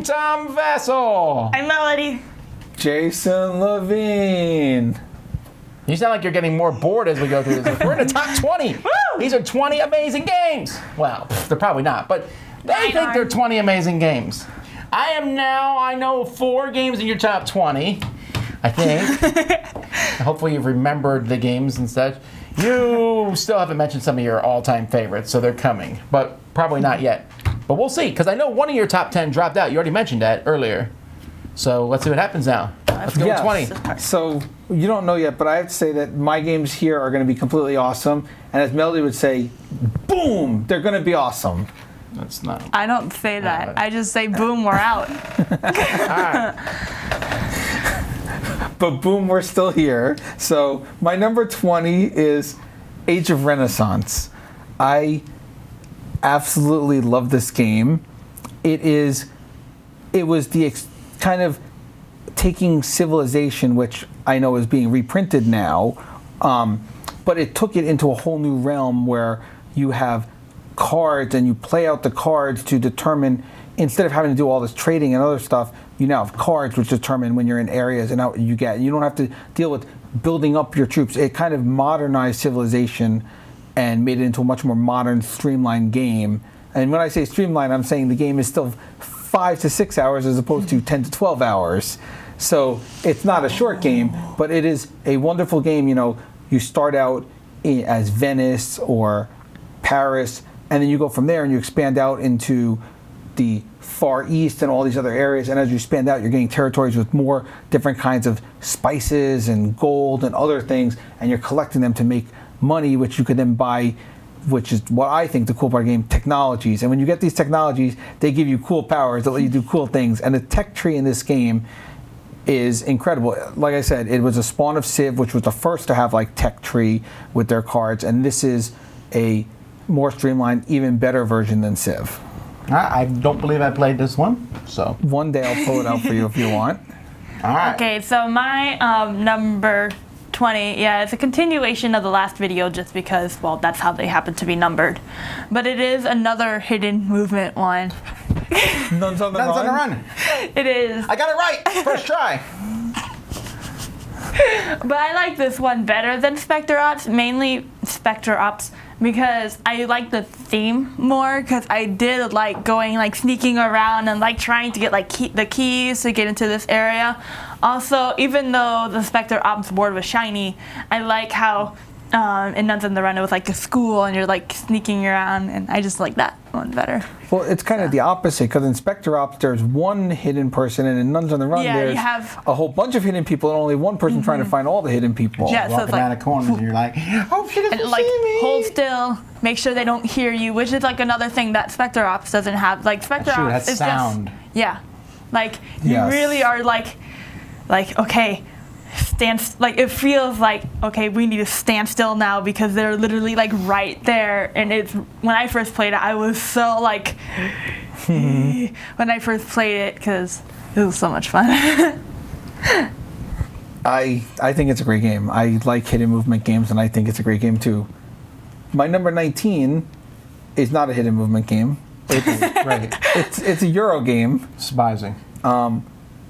I'm Tom Vessel. I'm Melody. Jason Levine. You sound like you're getting more bored as we go through this. We're in the top 20. Woo! These are 20 amazing games. Well, they're probably not, but they think they're 20 amazing games. I know 4 games in your top 20, I think. Hopefully you've remembered the games and such. You still haven't mentioned some of your all-time favorites, so they're coming, but probably not yet. But we'll see, because I know one of your top 10 dropped out. You already mentioned that earlier. So let's see what happens now. Let's go with 20. So you don't know yet, but I have to say that my games here are going to be completely awesome. And as Melody would say, boom, they're going to be awesome. That's not. I don't say that. I just say, boom, we're out. All right. But boom, we're still here. So my number 20 is Age of Renaissance. I absolutely love this game. It was the kind of taking Civilization, which I know is being reprinted now, but it took it into a whole new realm where you have cards and you play out the cards to determine, instead of having to do all this trading and other stuff, you now have cards which determine when you're in areas and out you get. You don't have to deal with building up your troops. It kind of modernized Civilization and made it into a much more modern, streamlined game. And when I say streamlined, I'm saying the game is still 5 to 6 hours as opposed to 10 to 12 hours. So it's not a short game, but it is a wonderful game. You know, you start out as Venice or Paris, and then you go from there and you expand out into the Far East and all these other areas. And as you expand out, you're getting territories with more different kinds of spices and gold and other things, and you're collecting them to make money, which you could then buy, which is what I think the cool part of the game, technologies. And when you get these technologies, they give you cool powers that let you do cool things. And the tech tree in this game is incredible. Like I said, it was a spawn of Civ, which was the first to have like tech tree with their cards. And this is a more streamlined, even better version than Civ. I don't believe I played this one, so. One day I'll pull it out for you if you want. All right. Okay, so my number 20, yeah, it's a continuation of the last video just because, well, that's how they happen to be numbered. But it is another hidden movement one. Nuns on the Nuns on the Run? Run. It is. I got it right. First try. But I like this one better than Spectre Ops, mainly Spectre Ops, because I like the theme more, because I did like going, like sneaking around and like trying to get like the keys to get into this area. Also, even though the Spectre Ops board was shiny, I like how in Nuns on the Run it was like a school and you're like sneaking around, and I just like that one better. Well, it's kind of the opposite, because in Spectre Ops there's one hidden person, and in Nuns on the Run there's a whole bunch of hidden people and only one person trying to find all the hidden people. Yeah, so it's Walking around a corner and you're like, oh, she doesn't see me. Hold still, make sure they don't hear you, which is like another thing that Spectre Ops doesn't have. Like Spectre Ops is sound. just, yeah, like you really are like okay, like it feels like, okay, we need to stand still now because they're literally like right there. And it's, when I first played it, I was so like when I first played it, because it was so much fun. I think it's a great game. I like hidden movement games, and I think it's a great game too. My number 19 is not a hidden movement game. It's a Euro game. Surprising.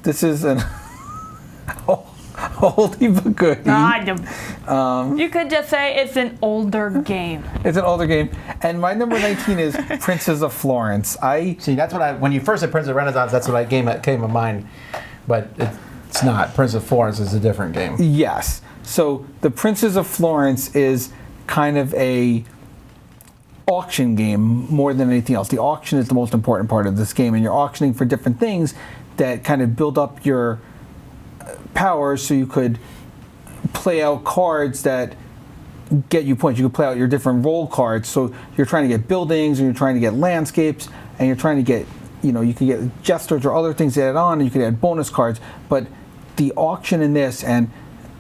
This is an oldie but goodie. You could just say it's an older game. It's an older game. And my number 19 is Princes of Florence. See, that's what when you first said Prince of Renaissance, that's what came to mind. But it's not. Prince of Florence is a different game. Yes. So the Princes of Florence is kind of a auction game more than anything else. The auction is the most important part of this game, and you're auctioning for different things that kind of build up your powers, so you could play out cards that get you points. You could play out your different role cards. So you're trying to get buildings, and you're trying to get landscapes, and you're trying to get, you can get gestures or other things added on, and you could add bonus cards. But the auction in this, and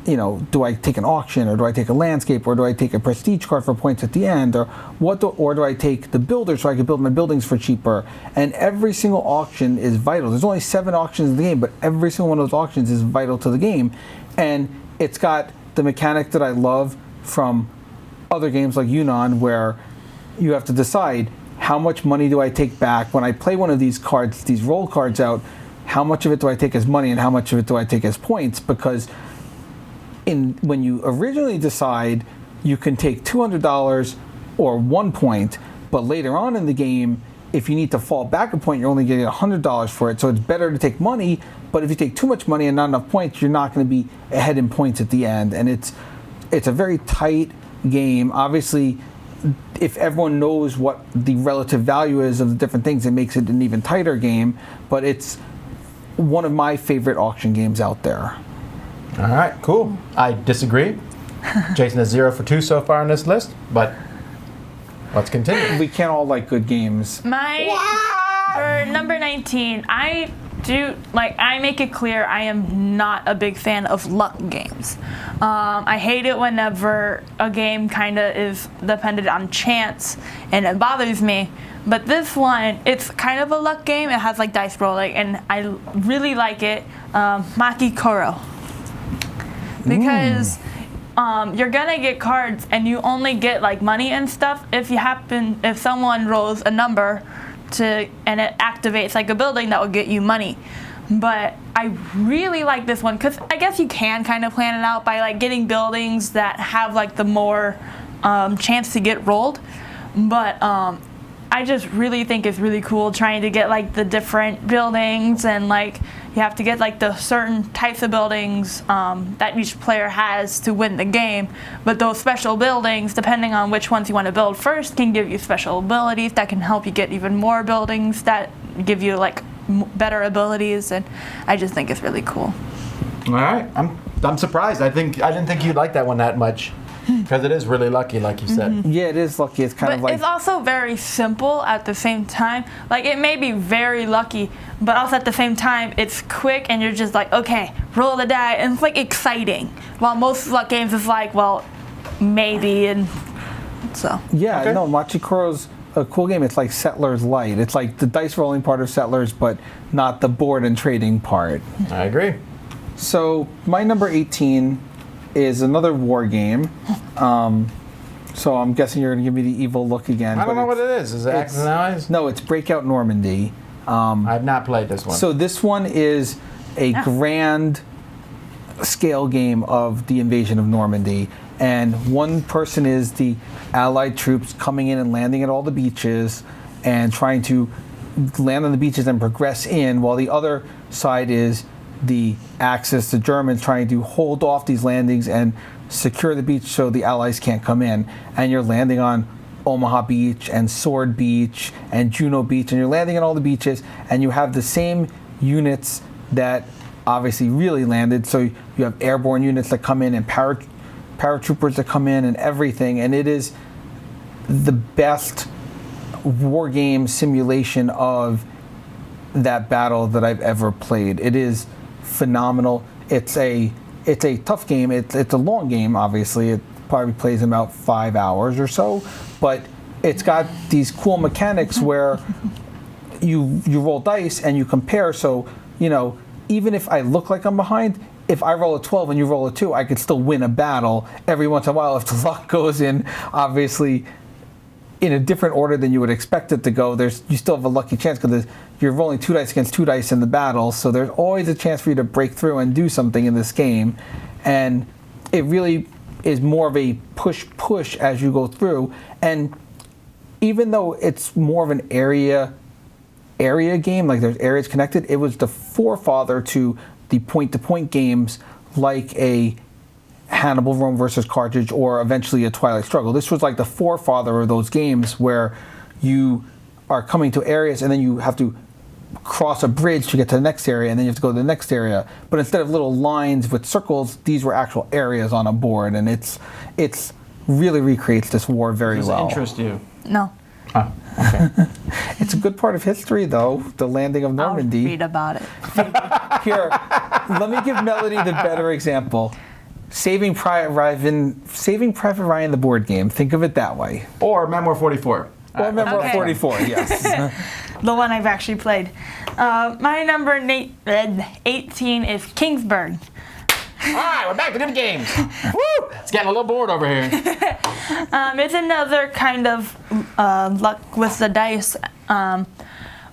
do I take an auction, or do I take a landscape, or do I take a prestige card for points at the end, or or do I take the builder so I can build my buildings for cheaper? And every single auction is vital. There's only 7 auctions in the game, but every single one of those auctions is vital to the game. And it's got the mechanic that I love from other games like Yunnan, where you have to decide, how much money do I take back when I play one of these cards, these roll cards out? How much of it do I take as money and how much of it do I take as points? Because when you originally decide, you can take $200 or 1 point, but later on in the game, if you need to fall back a point, you're only getting $100 for it. So it's better to take money, but if you take too much money and not enough points, you're not going to be ahead in points at the end. And it's a very tight game. Obviously, if everyone knows what the relative value is of the different things, it makes it an even tighter game, but it's one of my favorite auction games out there. All right, cool. I disagree. Jason is 0 for 2 so far on this list, but let's continue. We can't all like good games. For number 19, I make it clear I am not a big fan of luck games. I hate it whenever a game kind of is dependent on chance, and it bothers me. But this one, it's kind of a luck game. It has like dice rolling, and I really like it. Maki Koro. Because you're gonna get cards, and you only get like money and stuff if someone rolls a number and it activates like a building that will get you money. But I really like this one because I guess you can kind of plan it out by like getting buildings that have like the more chance to get rolled. But I just really think it's really cool trying to get like the different buildings, and like you have to get like the certain types of buildings that each player has to win the game. But those special buildings, depending on which ones you want to build first, can give you special abilities that can help you get even more buildings that give you like better abilities, and I just think it's really cool. All right, I'm surprised. I didn't think you'd like that one that much. Because it is really lucky, like you said. Yeah, it is lucky. It's kind of like... It's also very simple at the same time. Like, it may be very lucky, but also at the same time, it's quick, and you're just like, okay, roll the die, and it's, like, exciting. While most luck games is like, well, maybe, and so. Yeah, Okay. no, Machi Koro's a cool game. It's like Settlers Light. It's like the dice rolling part of Settlers, but not the board and trading part. I agree. So, my number 18... is another war game. So I'm guessing you're going to give me the evil look again. I don't know what it is. Is it Axis and Allies? No, it's Breakout Normandy. I have not played this one. So this one is a grand scale game of the invasion of Normandy. And one person is the Allied troops coming in and landing at all the beaches and trying to land on the beaches and progress in, while the other side is the Axis, the Germans, trying to hold off these landings and secure the beach so the Allies can't come in. And you're landing on Omaha Beach and Sword Beach and Juno Beach, and you're landing on all the beaches, and you have the same units that obviously really landed. So you have airborne units that come in and paratroopers that come in and everything. And it is the best war game simulation of that battle that I've ever played. It is phenomenal. It's a tough game. It's a long game, obviously. It probably plays in about 5 hours or so, but it's got these cool mechanics where you roll dice and you compare. So, you know, even if I look like I'm behind, if I roll a 12 and you roll a 2, I could still win a battle every once in a while if the luck goes in, obviously, in a different order than you would expect it to go. You still have a lucky chance because you're rolling 2 dice against 2 dice in the battle, so there's always a chance for you to break through and do something in this game. And it really is more of a push as you go through. And even though it's more of an area game, like there's areas connected, it was the forefather to the point-to-point games like a Hannibal Rome versus Carthage or eventually a Twilight Struggle. This was like the forefather of those games where you are coming to areas and then you have to cross a bridge to get to the next area, and then you have to go to the next area. But instead of little lines with circles, these were actual areas on a board, and it's really recreates this war very Does it well. interest you? No. Oh, okay. It's a good part of history, though, the landing of Normandy. I'll read about it. Here, let me give Melody the better example. Saving Private Ryan, the board game. Think of it that way. Or Memoir 44. Or Memoir Okay. 44, yes. The one I've actually played. My number 18 is Kingsburg. All right, we're back to good games. Woo! It's getting a little bored over here. It's another kind of luck with the dice.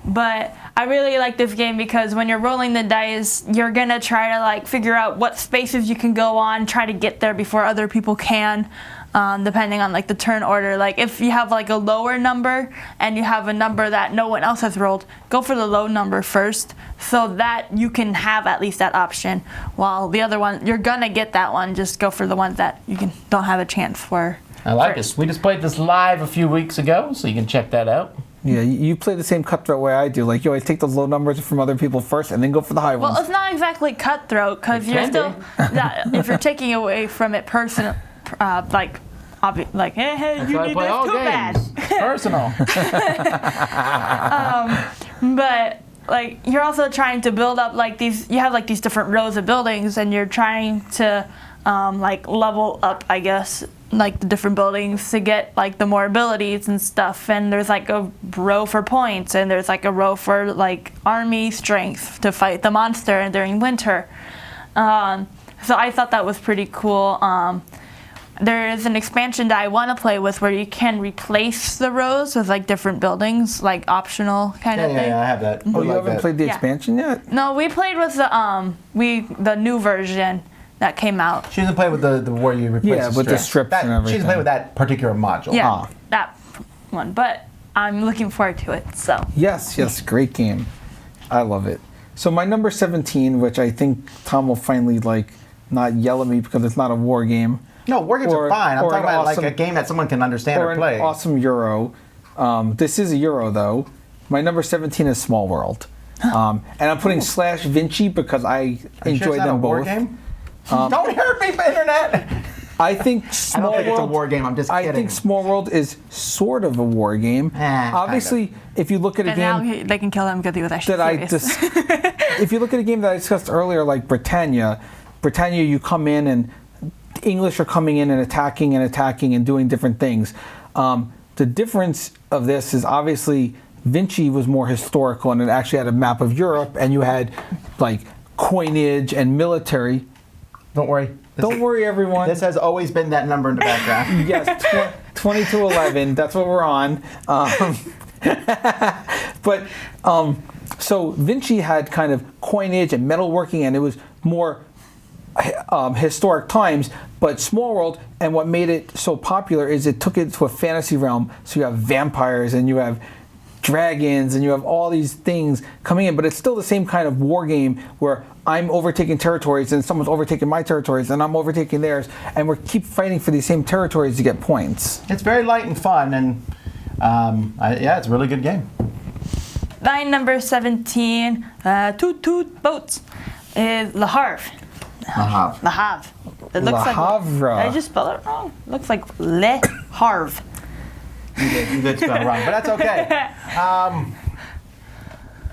But I really like this game because when you're rolling the dice, you're gonna try to like figure out what spaces you can go on, try to get there before other people can, depending on like the turn order. Like if you have like a lower number and you have a number that no one else has rolled, go for the low number first so that you can have at least that option. While the other one, you're gonna get that one, just go for the ones that don't have a chance for. I like this. We just played this live a few weeks ago, so you can check that out. Yeah, you play the same cutthroat way I do. Like, I take the low numbers from other people first and then go for the high ones. Well, it's not exactly cutthroat because you're still, if you're taking away from it personal, like hey, That's you why I need play this all too games. bad. But like you're also trying to build up like these. You have like these different rows of buildings, and you're trying to like level up, I guess, like the different buildings to get like the more abilities and stuff. And there's like a row for points, and there's like a row for like army strength to fight the monster during winter. So I thought that was pretty cool. There is an expansion that I want to play with where you can replace the rows with like different buildings, like optional kind of thing. Yeah, I have that. Oh, you haven't played the Yeah. expansion yet? No, we played with the new version that came out. She doesn't play with the where you replace Yeah, with the strips and She everything. doesn't play with that particular module. Yeah, that one. But I'm looking forward to it. So Yes, great game. I love it. So my number 17, which I think Tom will finally like not yell at me because it's not a war game. No, war games Or- are fine. I'm or talking an about awesome- like a game that someone can understand Or or an play. awesome Euro. This is a Euro though. My number 17 is Small World. And I'm putting slash Vinci because I Are you enjoy sure it's not them a war both. game? Don't hurt me, internet. I think I Small don't think it's a World. war game. I'm just I kidding. think Small World is sort of a war game. Obviously, if you look at a and game now they can kill him because he was actually that serious. if you look at a game that I discussed earlier, like Britannia, you come in and English are coming in and attacking and doing different things. The difference of this is obviously Vinci was more historical and it actually had a map of Europe and you had like coinage and military. Don't worry. Don't worry, everyone. This has always been that number in the background. Yes, 20 to 11. That's what we're on. But so Vinci had kind of coinage and metalworking, and it was more historic times. But Small World, and what made it so popular is it took it to a fantasy realm. So you have vampires and you have dragons and you have all these things coming in, but it's still the same kind of war game where I'm overtaking territories and someone's overtaking my territories and I'm overtaking theirs, and we keep fighting for these same territories to get points. It's very light and fun, and yeah, it's a really good game. My number 17, Toot Toot Boats, is Le Havre. Uh-huh. Le Havre. It looks Le like. Havre. Did I just spell it wrong? It looks like Le Havre. You did spell it wrong, but that's okay.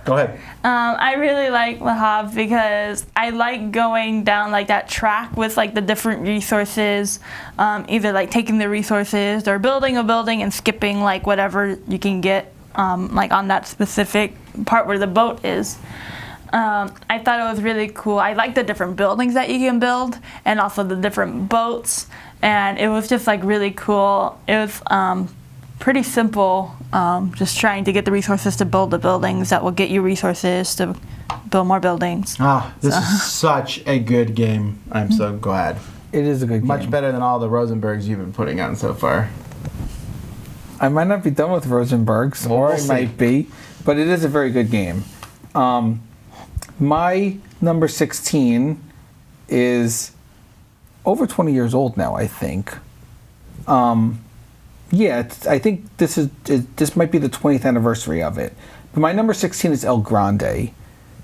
Go ahead. I really like Le Havre because I like going down like that track with like the different resources, either like taking the resources or building a building and skipping like whatever you can get like on that specific part where the boat is. I thought it was really cool. I like the different buildings that you can build and also the different boats, and it was just like really cool. It was pretty simple, just trying to get the resources to build the buildings that will get you resources to build more buildings. This is such a good game. I'm so glad. It is a good game. Much better than all the Rosenbergs you've been putting on so far. I might not be done with Rosenbergs, Well, or we'll I see. might be, but it is a very good game. My number 16 is over 20 years old now, I think. Yeah, I think this might be the 20th anniversary of it. But my number 16 is El Grande.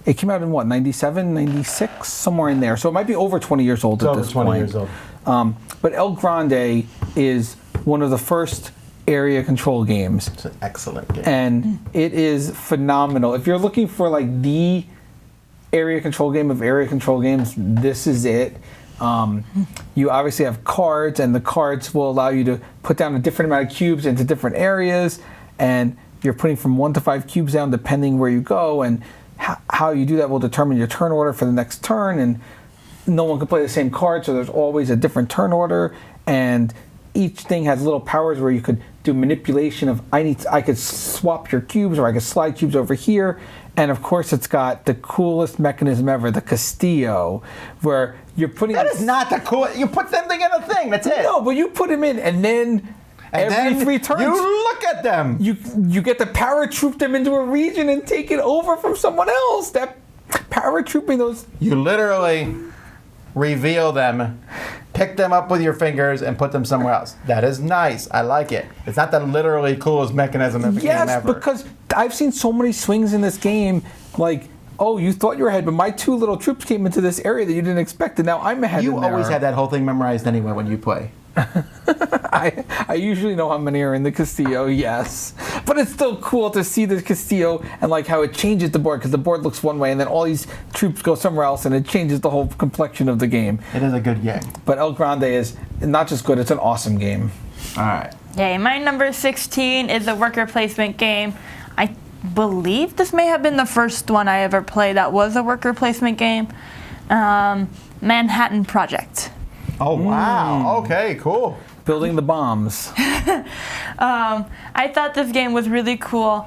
It came out in what, 97, 96, somewhere in there. So it might be over 20 years old at this point. But El Grande is one of the first area control games. It's an excellent game. And it is phenomenal. If you're looking for like the area control game of area control games, this is it. You obviously have cards, and the cards will allow you to put down a different amount of cubes into different areas, and you're putting from 1 to 5 cubes down depending where you go, and how you do that will determine your turn order for the next turn, and no one can play the same card, so there's always a different turn order, and each thing has little powers where you could do manipulation of I could swap your cubes or I could slide cubes over here. And of course, it's got the coolest mechanism ever, the Castillo, where you're putting. That is not the cool. You put them in a thing. That's it. No, but you put them in, and then every 3 turns, you look at them. you get to paratroop them into a region and take it over from someone else. That paratrooping those. You literally reveal them, pick them up with your fingers, and put them somewhere else. That is nice. I like it. It's not the literally coolest mechanism in the game Yes, ever. because I've seen so many swings in this game, like, oh, you thought you were ahead, but my 2 little troops came into this area that you didn't expect, and now I'm ahead. You in there. always have that whole thing memorized anyway when you play. I usually know how many are in the Castillo, yes. But it's still cool to see the Castillo and like how it changes the board, because the board looks one way and then all these troops go somewhere else and it changes the whole complexion of the game. It is a good game. But El Grande is not just good, it's an awesome game. All right. Yay, my number 16 is a worker placement game. I believe this may have been the first one I ever played that was a worker placement game. Manhattan Project. Oh, wow. Okay, cool. Building the bombs. I thought this game was really cool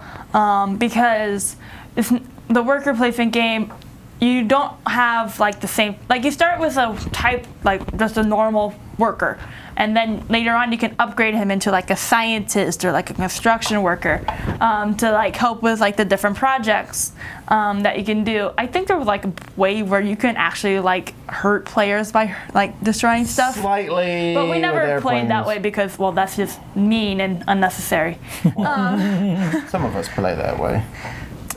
because the worker placement game, you don't have like the same, like you start with a type, like just a normal worker, and then later on you can upgrade him into like a scientist or like a construction worker to like help with like the different projects that you can do. I think there was like a way where you can actually like hurt players by like destroying stuff. Slightly. But we with never played that airplanes. way because, well, that's just mean and unnecessary. Some of us play that way.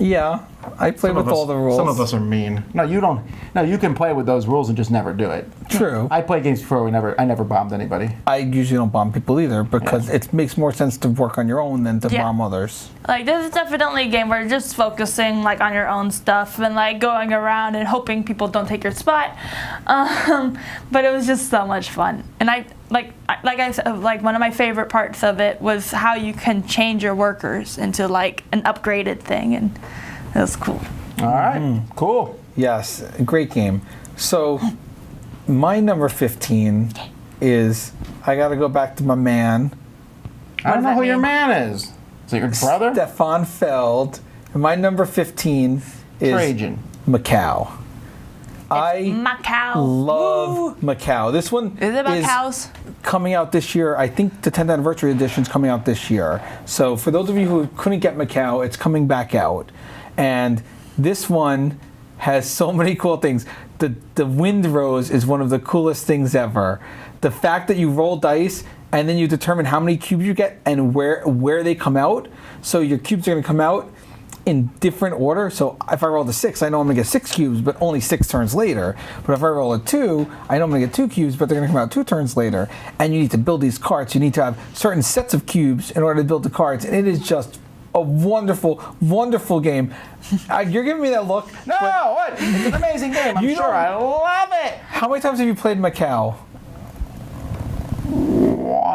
Yeah, I play with all the rules. Some of us are mean. No, you don't. No, you can play with those rules and just never do it. True. I played games before. I never bombed anybody. I usually don't bomb people either because it makes more sense to work on your own than to Yeah. bomb others. Like, this is definitely a game where you're just focusing like on your own stuff and like going around and hoping people don't take your spot. But it was just so much fun, and like I said, like one of my favorite parts of it was how you can change your workers into like an upgraded thing, and it was cool. All right. Cool. Yes, great game. So, my number 15 is I got to go back to my man, I don't does know that who your mean? man is. Is it your brother? Stefan Feld. And my number 15 is Trajan. Macau. I Macau. love Macau. This one Is it about cows? coming out this year. I think the 10th anniversary edition is coming out this year. So for those of you who couldn't get Macau, it's coming back out. And this one has so many cool things. The wind rose is one of the coolest things ever. The fact that you roll dice and then you determine how many cubes you get and where they come out. So your cubes are going to come out in different order. So if I roll a 6, I know I'm going to get 6 cubes, but only 6 turns later. But if I roll a 2, I know I'm going to get 2 cubes, but they're going to come out 2 turns later. And you need to build these carts. You need to have certain sets of cubes in order to build the carts. And it is just a wonderful, wonderful game. You're giving me that look. No, what? It's an amazing game. I'm You sure. don't- I love it. How many times have you played Macau?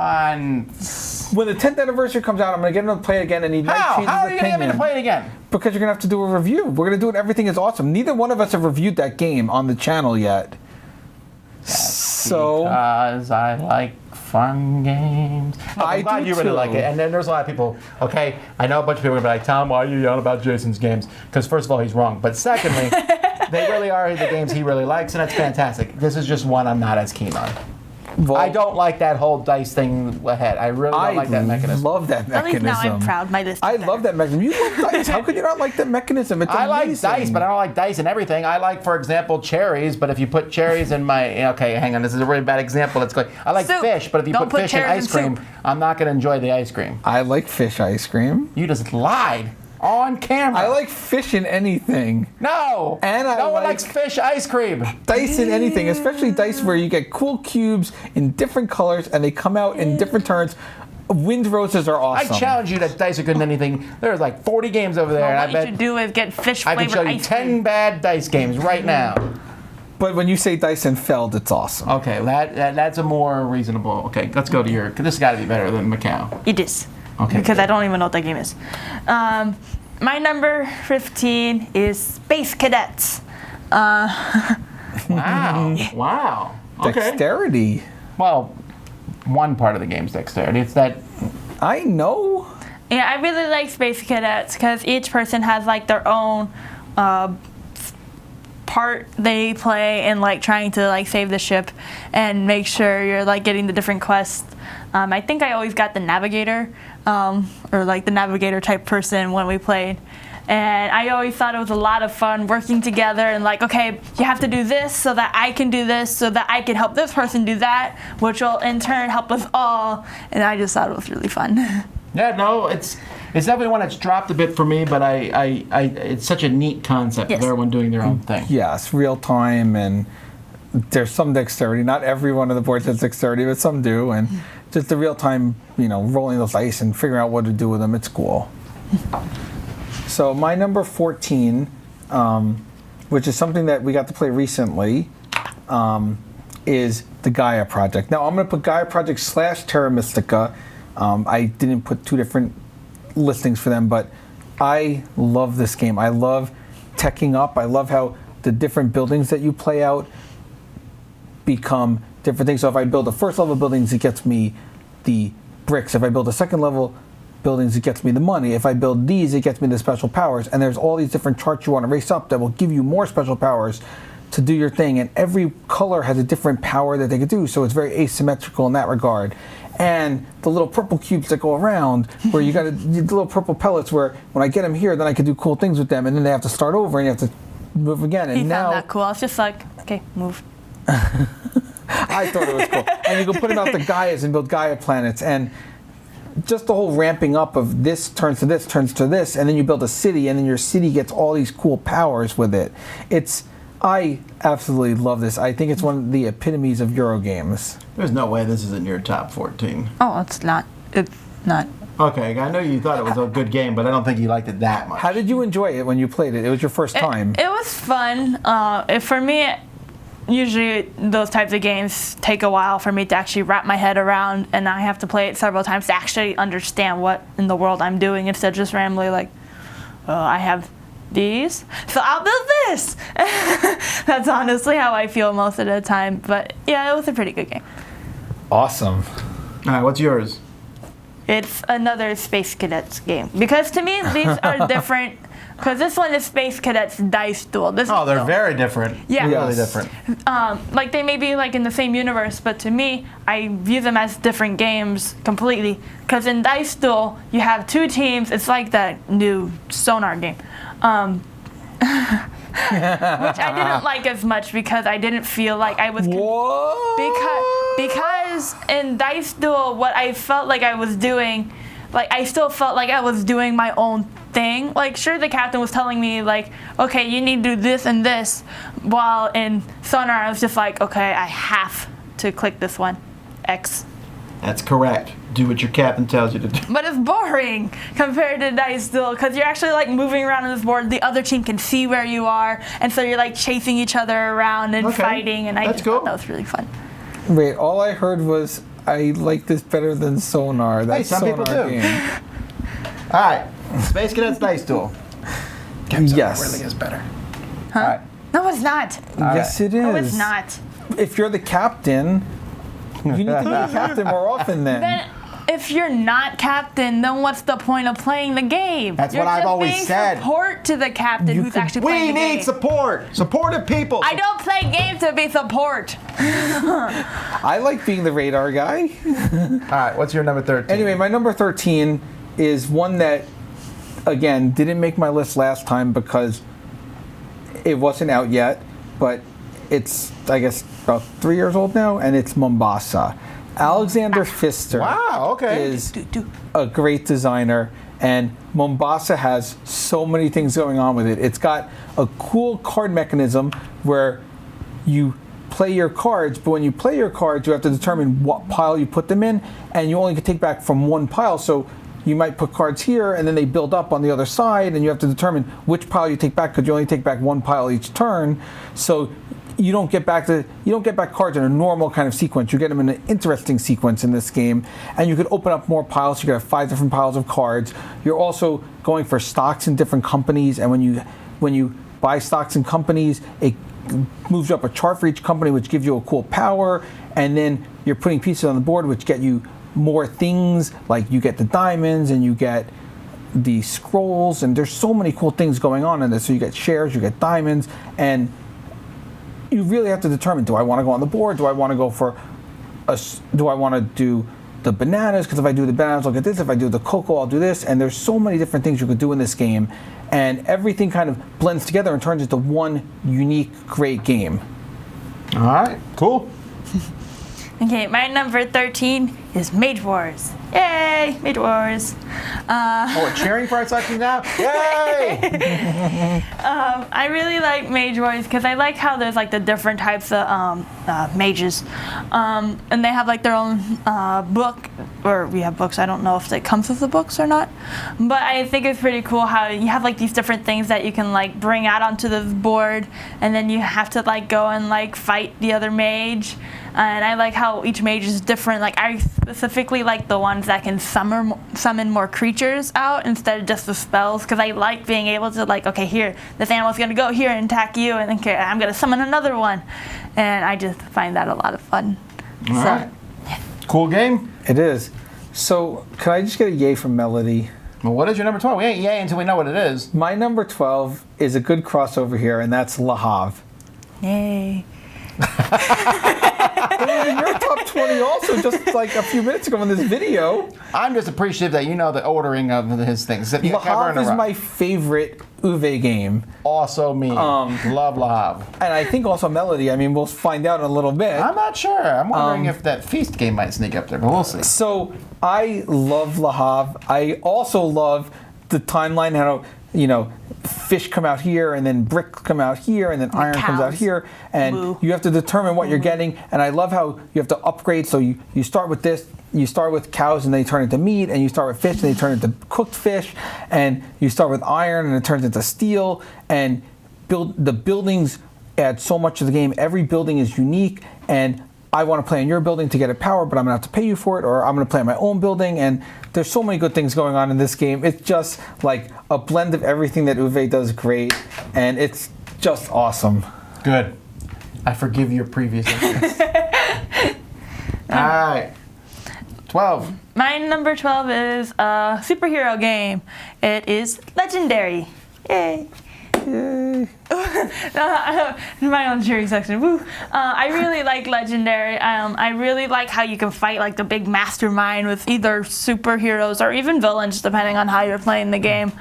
Once. When the 10th anniversary comes out, I'm going to get him to play it again, and he might How? change How are his you going to get me to opinion. play it again? Because you're going to have to do a review. We're going to do it. Everything is awesome. Neither one of us have reviewed that game on the channel yet. So Because I like fun games. Look, I I'm glad do you really too. like it. And then there's a lot of people, okay, I know a bunch of people are going to be like, Tom, why are you yelling about Jason's games? Because first of all, he's wrong. But secondly, they really are the games he really likes, and that's fantastic. This is just one I'm not as keen on. well, I don't like that whole dice thing ahead. I really don't like that mechanism. love that At mechanism. least now I'm proud. My list. I love that mechanism. You love dice. How could you not like that mechanism? It's I like amazing. dice, but I don't like dice and everything. I like, for example, cherries, but if you put cherries in my... Okay, hang on, this is a really bad example. It's like, I like Soup. fish, but if you Don't put put fish in cherries ice in cream, soup. I'm not going to enjoy the ice cream. I like fish ice cream. You just lied on camera. I like fish in anything. No! And I no one like- likes fish ice cream. Dice in anything, especially dice where you get cool cubes in different colors and they come out in different turns. Wind roses are I awesome. challenge you that dice are good in anything. There's like 40 games over there, Well, and what I you should bet do is get fish I can flavored show you ice 10 cream. bad dice games right now. But when you say dice and Feld, it's awesome. Okay, that's a more reasonable... Okay, let's go to your... This has got to be better than Macau. It is. Okay, Because good. I don't even know what that game is. My number 15 is Space Cadets. Wow. Wow. Okay. Dexterity. Well, one part of the game's dexterity. It's that I know. Yeah, I really like Space Cadets because each person has like their own part they play in like trying to like save the ship and make sure you're like getting the different quests. I think I always got the navigator or like the navigator type person when we played. And I always thought it was a lot of fun working together and like, okay, you have to do this so that I can do this so that I can help this person do that, which will in turn help us all. And I just thought it was really fun. Yeah, no, it's definitely one that's dropped a bit for me, but I it's such a neat concept of Yes. everyone doing their own thing. Yes, real time, and there's some dexterity. Not every one of the boards has dexterity, but some do. And just the real time, rolling those dice and figuring out what to do with them, it's cool. So my number 14, which is something that we got to play recently, is the Gaia Project. Now I'm going to put Gaia Project / Terra Mystica. I didn't put two different listings for them, but I love this game. I love teching up. I love how the different buildings that you play out become different things. So if I build the first level buildings, it gets me the bricks. If I build a second level buildings, it gets me the money. If I build these, it gets me the special powers. And there's all these different charts you want to race up that will give you more special powers to do your thing. And every color has a different power that they could do. So it's very asymmetrical in that regard. And the little purple cubes that go around, where you got the little purple pellets, where when I get them here, then I can do cool things with them. And then they have to start over and you have to move again. And He now found that cool. I was just like, okay, move. I thought it was cool. And you can put them out the Gaias and build Gaia planets. And just the whole ramping up of this turns to this, turns to this, and then you build a city, and then your city gets all these cool powers with it. I absolutely love this. I think it's one of the epitomes of Euro games. There's no way this isn't your top 14. Oh, it's not. It's not. Okay, I know you thought it was a good game, but I don't think you liked it that much. How did you enjoy it when you played it? It was your first time. It was fun. For me, usually those types of games take a while for me to actually wrap my head around, and I have to play it several times to actually understand what in the world I'm doing instead of just randomly like, I have these, so I'll build this. That's honestly how I feel most of the time. But yeah, it was a pretty good game. Awesome. All right, what's yours? It's another Space Cadets game because to me these are different. Because this one is Space Cadets Dice Duel. Oh, they're very different. Yeah. Really Yes. different. Like they may be like in the same universe, but to me, I view them as different games completely. Because in Dice Duel, you have two teams. It's like that new Sonar game, which I didn't like as much because I didn't feel like I was. What? Because in Dice Duel, what I felt like I was doing, like I still felt like I was doing my own thing. Like sure, the captain was telling me like, okay, you need to do this and this, while in Sonar I was just like, okay, I have to click this one, X. That's correct. Do what your captain tells you to do. But it's boring compared to Dice Duel because you're actually like moving around on this board. The other team can see where you are, and so you're like chasing each other around and Okay, fighting. And I that's just cool. thought that was really fun. Wait, all I heard was I like this better than Sonar. That's some people Sonar do. game. All right, Space Cadets Dice Duel. Yes. Really is better. Huh? All right. No, it's not. Yes, it is. No, it's not. If you're the captain, you need to be the captain more often then. Then, if you're not captain, then what's the point of playing the game? That's You're what I've just always being said. Support to the captain who's actually We playing the game. need support. Supportive people. I don't play games to be support. I like being the radar guy. All right, what's your number 13? Anyway, my number 13 is one that, again, didn't make my list last time because it wasn't out yet, but it's, I guess, about 3 years old now, and it's Mombasa. Alexander Pfister Wow, okay. is a great designer, and Mombasa has so many things going on with it. It's got a cool card mechanism where you play your cards, but when you play your cards, you have to determine what pile you put them in, and you only can take back from one pile. So you might put cards here, and then they build up on the other side, and you have to determine which pile you take back because you only take back one pile each turn. So you don't get back cards in a normal kind of sequence. You get them in an interesting sequence in this game, and you can open up more piles. You can have 5 different piles of cards. You're also going for stocks in different companies, and when you buy stocks in companies, it moves up a chart for each company, which gives you a cool power, and then you're putting pieces on the board which get you more things, like you get the diamonds and you get the scrolls, and there's so many cool things going on in this. So you get shares, you get diamonds, and you really have to determine, do I want to go on the board? Do I want to go for do I want to do the bananas? Because if I do the bananas, I'll get this. If I do the cocoa, I'll do this. And there's so many different things you could do in this game, and everything kind of blends together and turns into one unique, great game. All right, cool. Okay, my number 13 is Mage Wars. Yay, Mage Wars. Oh, we're cheering for our section now? Yay! I really like Mage Wars because I like how there's like the different types of mages, and they have like their own book, or we have books. I don't know if it comes with the books or not, but I think it's pretty cool how you have like these different things that you can like bring out onto the board, and then you have to like go and like fight the other mage. And I like how each mage is different. Like I specifically like the ones that can summon more creatures out instead of just the spells, because I like being able to like, okay, here, this animal's gonna go here and attack you, and then okay, I'm gonna summon another one, and I just find that a lot of fun. All right. Cool game. It is. So, can I just get a yay from Melody? Well, what is your number 12? We ain't yay until we know what it is. My number 12 is a good crossover here, and that's Le Havre. Yay. It was in your top 20 also, just like a few minutes ago in this video. I'm just appreciative that you know the ordering of his things. Le Havre is my favorite Uwe game. Also me. Love Le Havre. And I think also Melody. I mean, we'll find out in a little bit. I'm not sure. I'm wondering if that Feast game might sneak up there, but we'll see. So I love Le Havre. I also love the timeline, how, you know, fish come out here, and then brick come out here, and then iron comes out here, and Woo. you have to determine what you're getting. And I love how you have to upgrade. So you start with this. You start with cows, and they turn into meat, and you start with fish, and they turn into cooked fish, and you start with iron, and it turns into steel. And the buildings add so much to the game. Every building is unique, and I want to play in your building to get it power, but I'm going to have to pay you for it, or I'm going to play in my own building. And there's so many good things going on in this game. It's just like a blend of everything that Uwe does great, and it's just awesome. Good. I forgive your previous ignorance. All right. 12. My number 12 is a superhero game. It is Legendary. Yay. Yay. My own cheering section. Woo. I really like Legendary. I really like how you can fight like the big mastermind with either superheroes or even villains, depending on how you're playing the game.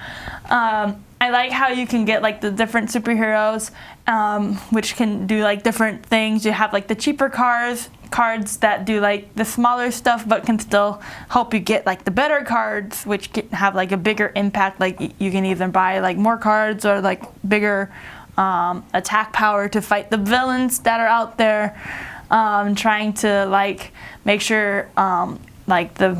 I like how you can get like the different superheroes, which can do like different things. You have like the cheaper cards that do like the smaller stuff, but can still help you get like the better cards, which can have like a bigger impact. Like you can either buy like more cards or like bigger attack power to fight the villains that are out there. Trying to like make sure like the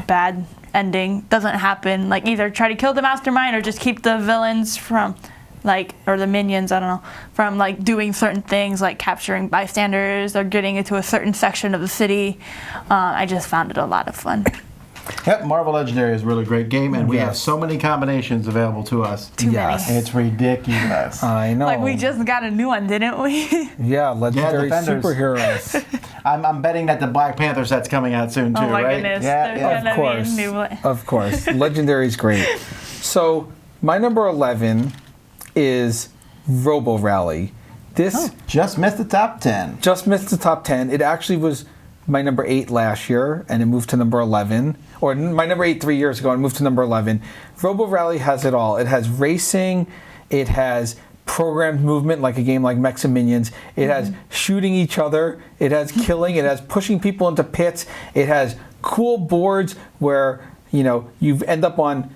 bad ending doesn't happen. Like either try to kill the mastermind or just keep the villains from like, or the minions, I don't know, from like doing certain things like capturing bystanders or getting into a certain section of the city. I just found it a lot of fun. Yep, Marvel Legendary is a really great game, and we have so many combinations available to us. Too Yes. many. It's ridiculous. I know. Like we just got a new one, didn't we? Yeah, Legendary Defenders. superheroes. I'm betting that the Black Panther set's coming out soon, too, Oh my right? goodness. Yeah, There's yeah. gonna Of course. be a new one. Of course. Legendary's great. So, my number 11 is Robo Rally. This Just missed the top 10. just missed the top 10. It actually was my number 8 last year, and it moved to number 11. Or my number 8 3 years ago, and moved to number 11. Robo Rally has it all. It has racing. It has programmed movement, like a game like Mechs and Minions. It has shooting each other. It has killing. It has pushing people into pits. It has cool boards where, you know, you end up on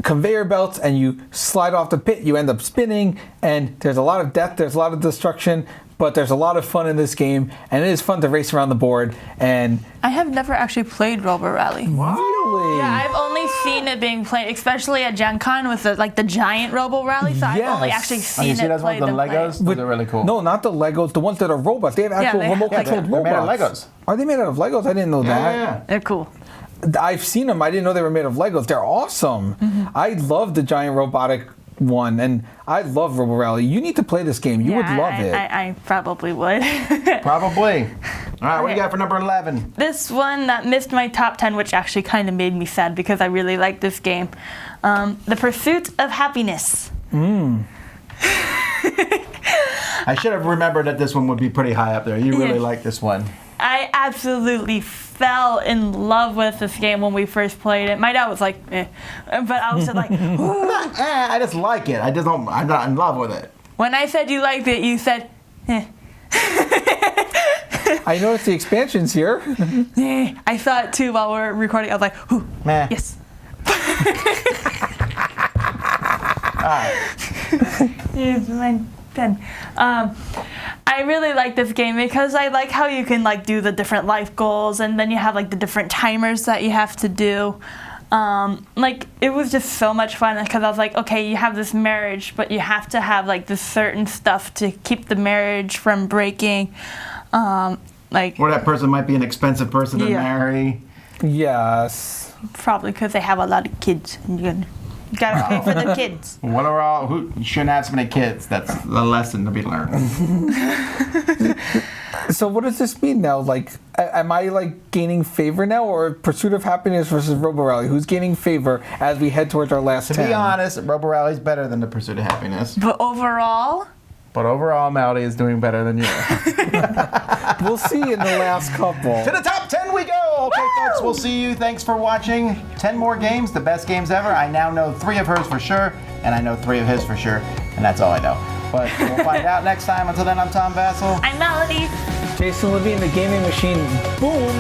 conveyor belts and you slide off the pit, you end up spinning, and there's a lot of death, there's a lot of destruction, but there's a lot of fun in this game, and it is fun to race around the board. And I have never actually played Robo Rally. really, Yeah, I've only seen it being played, especially at Gen Con with the giant Robo Rally. So I've only Yes. actually Oh, seen you see it those ones played. with the and played. Legos? Those are really cool. no, not the Legos, the ones that are robots. They have actual they- remote yeah, controlled they're made robots. of Legos. Are they made out of Legos? I didn't know that. Yeah. They're cool. I've seen them. I didn't know they were made of Legos. They're awesome. I love the giant robotic one, and I love Robo Rally. You need to play this game. You would love it. I probably would. Probably. All right, what do you Okay. got for number 11? This one that missed my top 10, which actually kind of made me sad because I really like this game. The Pursuit of Happiness. I should have remembered that this one would be pretty high up there. You really Yeah. like this one. I absolutely fell in love with this game when we first played it. My dad was like, eh. But I was just like, ooh. I just like it. I'm not in love with it. When I said you liked it, you said, eh. I noticed the expansions here. Eh. I saw it too while we were recording. I was like, ooh, Meh. yes. Here's my pen. I really like this game because I like how you can like do the different life goals and then you have like the different timers that you have to do. Like it was just so much fun because I was like, okay, you have this marriage, but you have to have like this certain stuff to keep the marriage from breaking. Like Or that person might be an expensive person to Yeah. marry. Yes. probably because they have a lot of kids. And you gotta pay for the kids. What are all? Who you shouldn't have so many kids? That's the lesson to be learned. So what does this mean now? Like, am I like gaining favor now, or Pursuit of Happiness versus Robo Rally? Who's gaining favor as we head towards our last To 10? be honest, Robo Rally's better than the Pursuit of Happiness. But overall, But overall, Melody is doing better than you. We'll see in the last couple. To the top 10 we go! Okay, folks, we'll see you. Thanks for watching. 10 more games, the best games ever. I now know 3 of hers for sure, and I know 3 of his for sure, and that's all I know. But we'll find out next time. Until then, I'm Tom Vassell. I'm Melody. Jason Levine, the gaming machine. Boom.